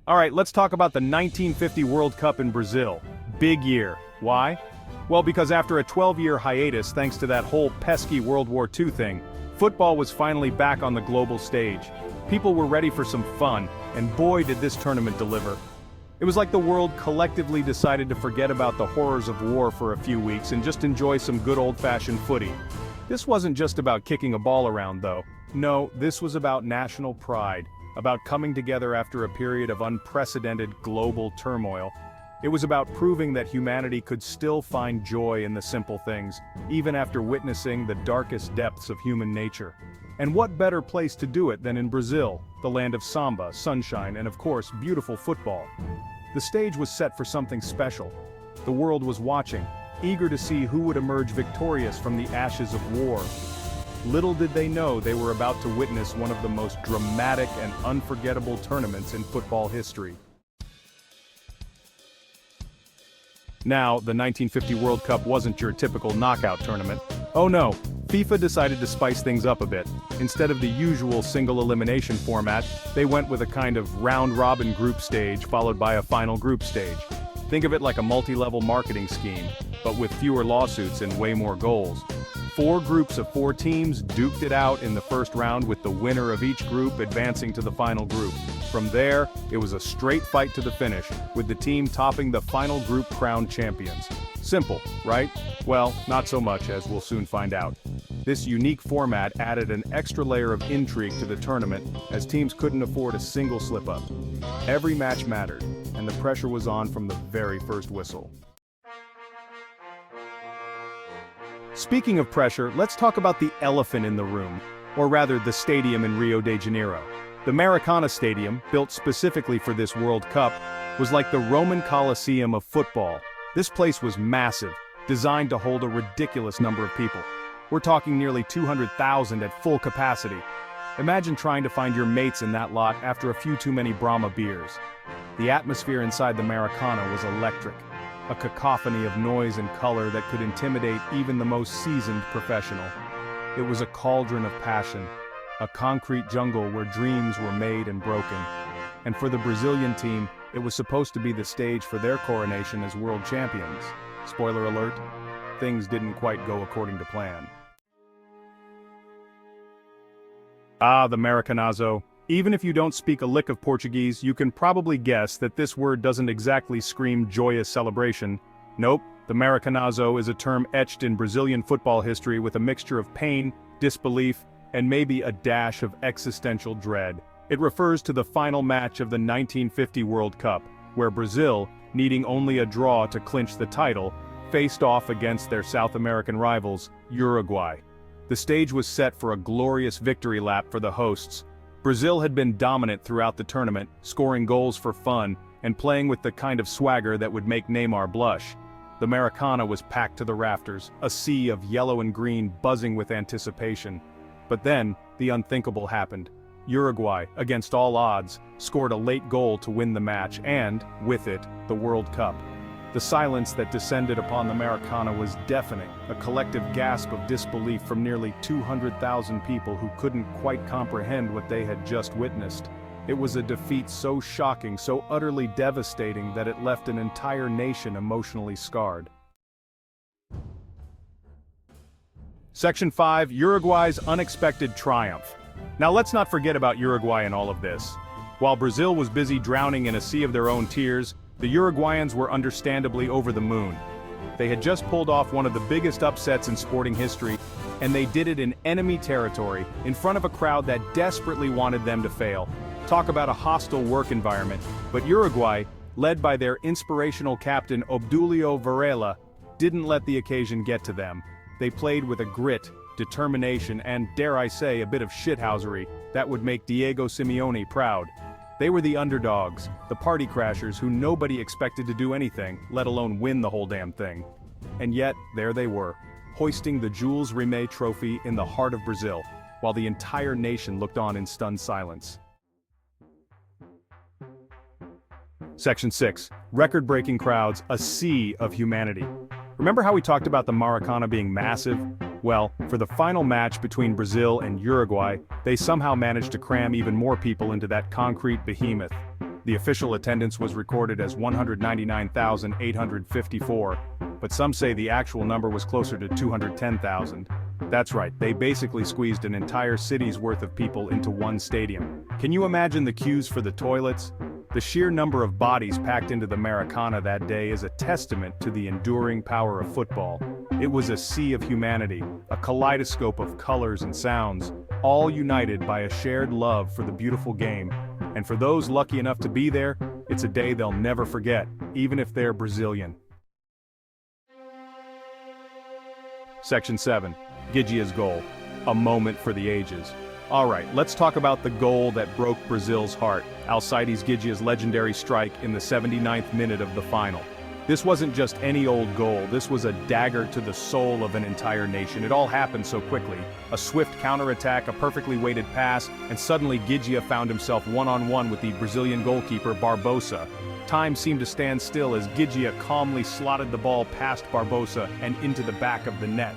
Alright, let's talk about the 1950 World Cup in Brazil. Big year. Why? Well, because after a 12-year hiatus thanks to that whole pesky World War II thing, football was finally back on the global stage. People were ready for some fun, and boy did this tournament deliver. It was like the world collectively decided to forget about the horrors of war for a few weeks and just enjoy some good old-fashioned footy. This wasn't just about kicking a ball around though. No, this was about national pride, about coming together after a period of unprecedented global turmoil. It was about proving that humanity could still find joy in the simple things, even after witnessing the darkest depths of human nature. And what better place to do it than in Brazil, the land of samba, sunshine, and of course, beautiful football. The stage was set for something special. The world was watching, eager to see who would emerge victorious from the ashes of war. Little did they know they were about to witness one of the most dramatic and unforgettable tournaments in football history. Now, the 1950 World Cup wasn't your typical knockout tournament. Oh no, FIFA decided to spice things up a bit. Instead of the usual single elimination format, they went with a kind of round-robin group stage followed by a final group stage. Think of it like a multi-level marketing scheme, but with fewer lawsuits and way more goals. 4 groups of 4 teams duked it out in the first round with the winner of each group advancing to the final group. From there, it was a straight fight to the finish, with the team topping the final group crowned champions. Simple, right? Well, not so much, as we'll soon find out. This unique format added an extra layer of intrigue to the tournament, as teams couldn't afford a single slip-up. Every match mattered, and the pressure was on from the very first whistle. Speaking of pressure, let's talk about the elephant in the room, or rather the stadium in Rio de Janeiro. The Maracanã Stadium, built specifically for this World Cup, was like the Roman Colosseum of football. This place was massive, designed to hold a ridiculous number of people. We're talking nearly 200,000 at full capacity. Imagine trying to find your mates in that lot after a few too many Brahma beers. The atmosphere inside the Maracanã was electric. A cacophony of noise and color that could intimidate even the most seasoned professional. It was a cauldron of passion, a concrete jungle where dreams were made and broken. And for the Brazilian team, it was supposed to be the stage for their coronation as world champions. Spoiler alert, things didn't quite go according to plan. Ah, the Maracanazo. Even if you don't speak a lick of Portuguese, you can probably guess that this word doesn't exactly scream joyous celebration. Nope, the Maracanazo is a term etched in Brazilian football history with a mixture of pain, disbelief, and maybe a dash of existential dread. It refers to the final match of the 1950 World Cup, where Brazil, needing only a draw to clinch the title, faced off against their South American rivals, Uruguay. The stage was set for a glorious victory lap for the hosts. Brazil had been dominant throughout the tournament, scoring goals for fun, and playing with the kind of swagger that would make Neymar blush. The Maracanã was packed to the rafters, a sea of yellow and green buzzing with anticipation. But then, the unthinkable happened. Uruguay, against all odds, scored a late goal to win the match and, with it, the World Cup. The silence that descended upon the Maracanã was deafening, a collective gasp of disbelief from nearly 200,000 people who couldn't quite comprehend what they had just witnessed. It was a defeat so shocking, so utterly devastating that it left an entire nation emotionally scarred. Section 5, Uruguay's unexpected triumph. Now let's not forget about Uruguay in all of this. While Brazil was busy drowning in a sea of their own tears, the Uruguayans were understandably over the moon. They had just pulled off one of the biggest upsets in sporting history, and they did it in enemy territory, in front of a crowd that desperately wanted them to fail. Talk about a hostile work environment, but Uruguay, led by their inspirational captain Obdulio Varela, didn't let the occasion get to them. They played with a grit, determination, and, dare I say, a bit of shithousery that would make Diego Simeone proud. They were the underdogs, the party crashers who nobody expected to do anything, let alone win the whole damn thing. And yet, there they were, hoisting the Jules Rimet trophy in the heart of Brazil, while the entire nation looked on in stunned silence. Section 6. Record-breaking crowds, a sea of humanity. Remember how we talked about the Maracanã being massive? Well, for the final match between Brazil and Uruguay, they somehow managed to cram even more people into that concrete behemoth. The official attendance was recorded as 199,854, but some say the actual number was closer to 210,000. That's right, they basically squeezed an entire city's worth of people into one stadium. Can you imagine the queues for the toilets? The sheer number of bodies packed into the Maracanã that day is a testament to the enduring power of football. It was a sea of humanity, a kaleidoscope of colors and sounds, all united by a shared love for the beautiful game. And for those lucky enough to be there, it's a day they'll never forget, even if they're Brazilian. Section 7. Gigia's goal. A moment for the ages. Alright, let's talk about the goal that broke Brazil's heart, Alcides Gigia's legendary strike in the 79th minute of the final. This wasn't just any old goal, this was a dagger to the soul of an entire nation. It all happened so quickly. A swift counterattack, a perfectly weighted pass, and suddenly Gigia found himself one-on-one with the Brazilian goalkeeper Barbosa. Time seemed to stand still as Gigia calmly slotted the ball past Barbosa and into the back of the net.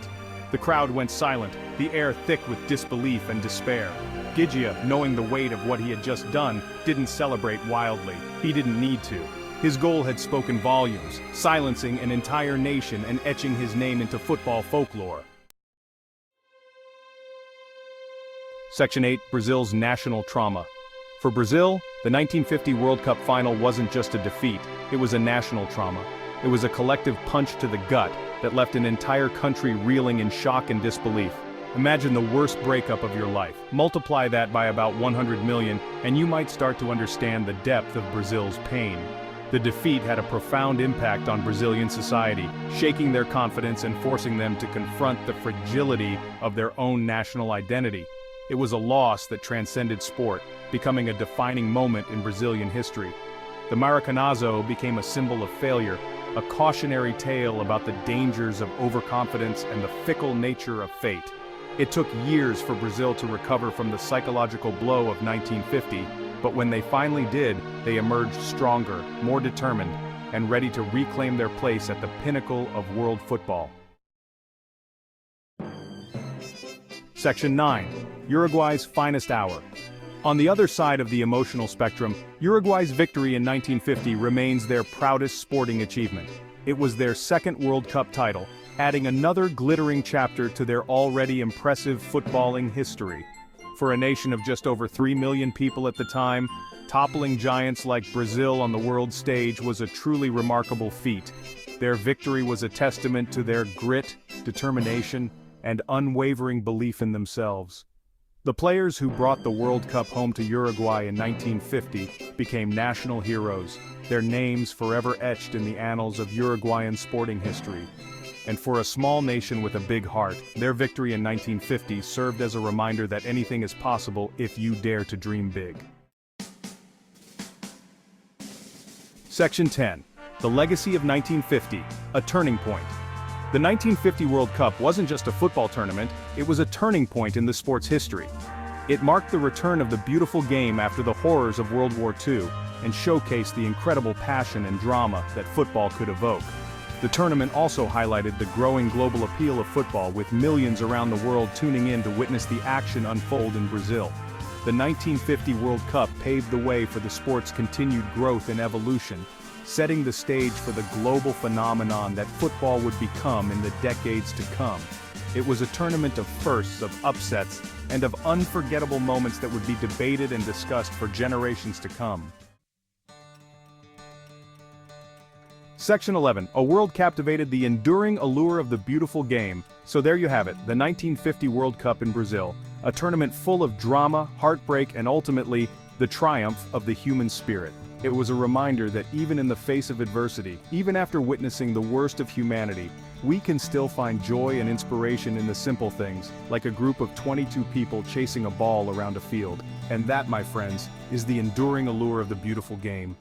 The crowd went silent, the air thick with disbelief and despair. Gigia, knowing the weight of what he had just done, didn't celebrate wildly. He didn't need to. His goal had spoken volumes, silencing an entire nation and etching his name into football folklore. Section 8. Brazil's national trauma. For Brazil, the 1950 World Cup final wasn't just a defeat, it was a national trauma. It was a collective punch to the gut that left an entire country reeling in shock and disbelief. Imagine the worst breakup of your life. Multiply that by about 100 million, and you might start to understand the depth of Brazil's pain. The defeat had a profound impact on Brazilian society, shaking their confidence and forcing them to confront the fragility of their own national identity. It was a loss that transcended sport, becoming a defining moment in Brazilian history. The Maracanazo became a symbol of failure, a cautionary tale about the dangers of overconfidence and the fickle nature of fate. It took years for Brazil to recover from the psychological blow of 1950, but when they finally did, they emerged stronger, more determined, and ready to reclaim their place at the pinnacle of world football. Section 9. Uruguay's finest hour. On the other side of the emotional spectrum, Uruguay's victory in 1950 remains their proudest sporting achievement. It was their second World Cup title, adding another glittering chapter to their already impressive footballing history. For a nation of just over 3 million people at the time, toppling giants like Brazil on the world stage was a truly remarkable feat. Their victory was a testament to their grit, determination, and unwavering belief in themselves. The players who brought the World Cup home to Uruguay in 1950 became national heroes, their names forever etched in the annals of Uruguayan sporting history. And for a small nation with a big heart, their victory in 1950 served as a reminder that anything is possible if you dare to dream big. Section 10. The legacy of 1950, a turning point. The 1950 World Cup wasn't just a football tournament, it was a turning point in the sport's history. It marked the return of the beautiful game after the horrors of World War II, and showcased the incredible passion and drama that football could evoke. The tournament also highlighted the growing global appeal of football, with millions around the world tuning in to witness the action unfold in Brazil. The 1950 World Cup paved the way for the sport's continued growth and evolution, setting the stage for the global phenomenon that football would become in the decades to come. It was a tournament of firsts, of upsets, and of unforgettable moments that would be debated and discussed for generations to come. Section 11. A world captivated the enduring allure of the beautiful game. So there you have it, the 1950 World Cup in Brazil, a tournament full of drama, heartbreak, and ultimately, the triumph of the human spirit. It was a reminder that even in the face of adversity, even after witnessing the worst of humanity, we can still find joy and inspiration in the simple things, like a group of 22 people chasing a ball around a field. And that, my friends, is the enduring allure of the beautiful game.